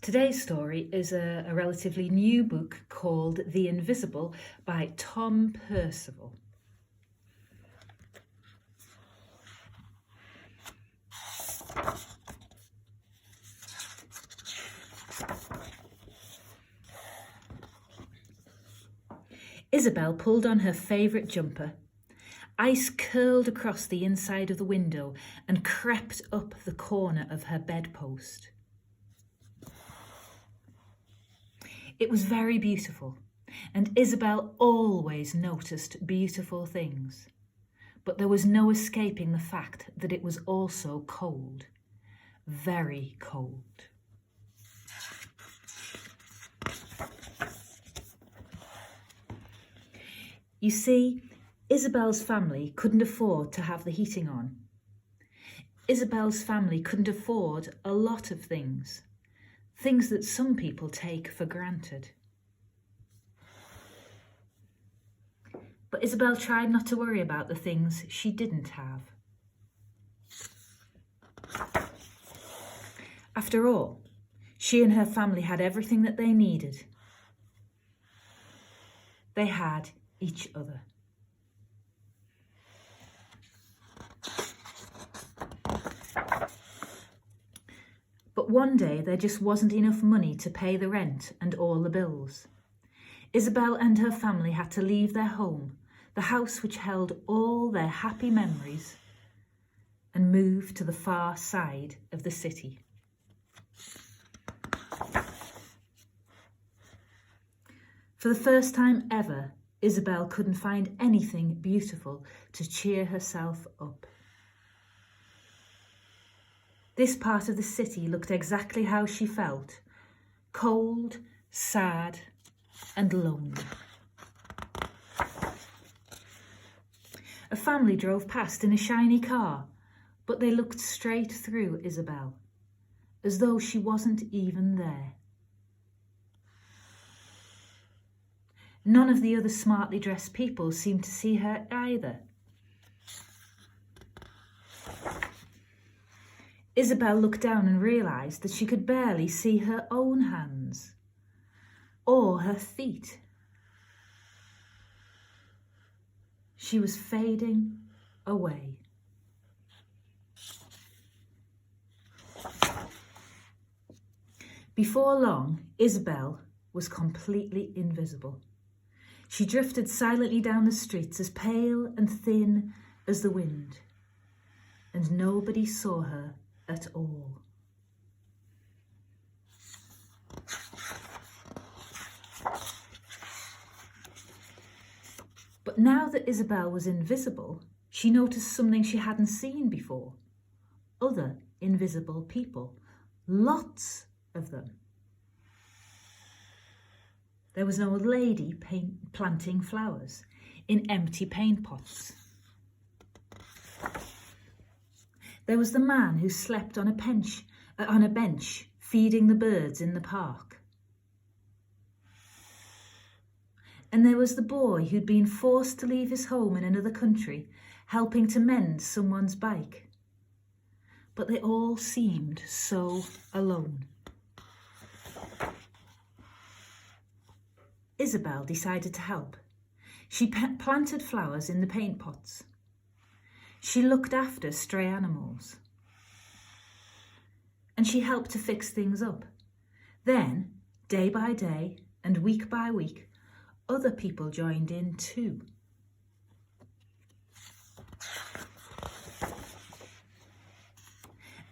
Today's story is a relatively new book called The Invisible by Tom Percival. Isabel pulled on her favourite jumper. Ice curled across the inside of the window and crept up the corner of her bedpost. It was very beautiful, and Isabel always noticed beautiful things. But there was no escaping the fact that it was also cold, very cold. You see, Isabel's family couldn't afford to have the heating on. Isabel's family couldn't afford a lot of things that some people take for granted. But Isabel tried not to worry about the things she didn't have. After all, she and her family had everything that they needed. They had each other. But one day there just wasn't enough money to pay the rent and all the bills. Isabel and her family had to leave their home, the house which held all their happy memories, and move to the far side of the city. For the first time ever, Isabel couldn't find anything beautiful to cheer herself up. This part of the city looked exactly how she felt: cold, sad, and lonely. A family drove past in a shiny car, but they looked straight through Isabel, as though she wasn't even there. None of the other smartly dressed people seemed to see her either. Isabel looked down and realised that she could barely see her own hands or her feet. She was fading away. Before long, Isabel was completely invisible. She drifted silently down the streets, as pale and thin as the wind, and nobody saw her at all. But now that Isabel was invisible, she noticed something she hadn't seen before: other invisible people, lots of them. There was an old lady planting flowers in empty paint pots. There was the man who slept on a bench feeding the birds in the park. And there was the boy who'd been forced to leave his home in another country, helping to mend someone's bike. But they all seemed so alone. Isabel decided to help. She planted flowers in the paint pots. She looked after stray animals. And she helped to fix things up. Then, day by day and week by week, other people joined in too.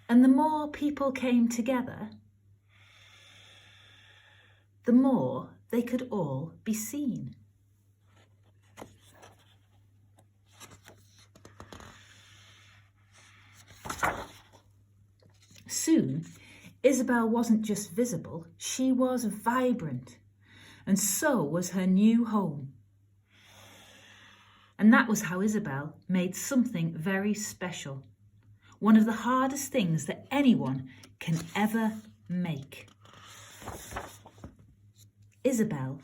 And the more people came together, the more they could all be seen. Soon, Isabel wasn't just visible, she was vibrant, and so was her new home. And that was how Isabel made something very special, one of the hardest things that anyone can ever make. Isabel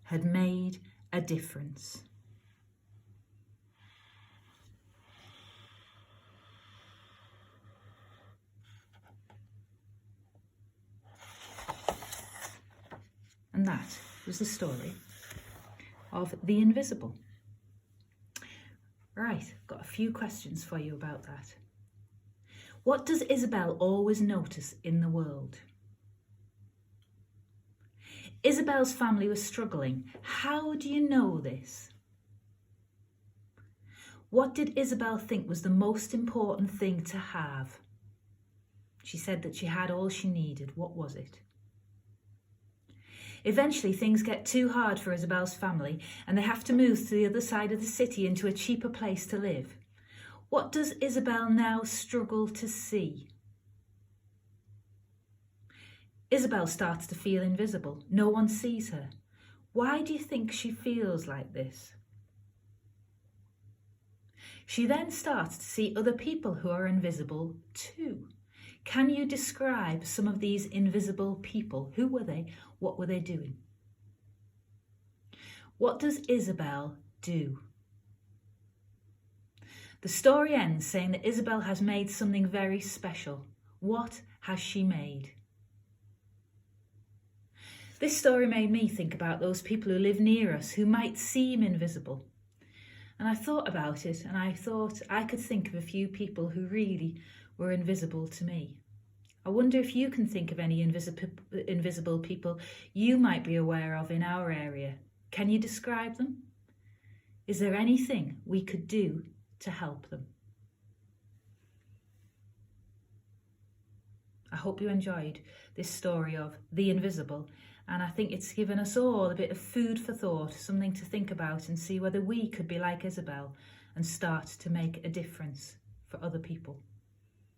had made a difference. And that was the story of the invisible. Right, got a few questions for you about that. What does Isabel always notice in the world? Isabel's family was struggling. How do you know this? What did Isabel think was the most important thing to have? She said that she had all she needed. What was it? Eventually, things get too hard for Isabel's family and they have to move to the other side of the city into a cheaper place to live. What does Isabel now struggle to see? Isabel starts to feel invisible. No one sees her. Why do you think she feels like this? She then starts to see other people who are invisible too. Can you describe some of these invisible people? Who were they? What were they doing? What does Isabel do? The story ends saying that Isabel has made something very special. What has she made? This story made me think about those people who live near us who might seem invisible. And I thought about it and I thought I could think of a few people who really were invisible to me. I wonder if you can think of any invisible people you might be aware of in our area. Can you describe them? Is there anything we could do to help them? I hope you enjoyed this story of the invisible, and I think it's given us all a bit of food for thought, something to think about and see whether we could be like Isabel and start to make a difference for other people.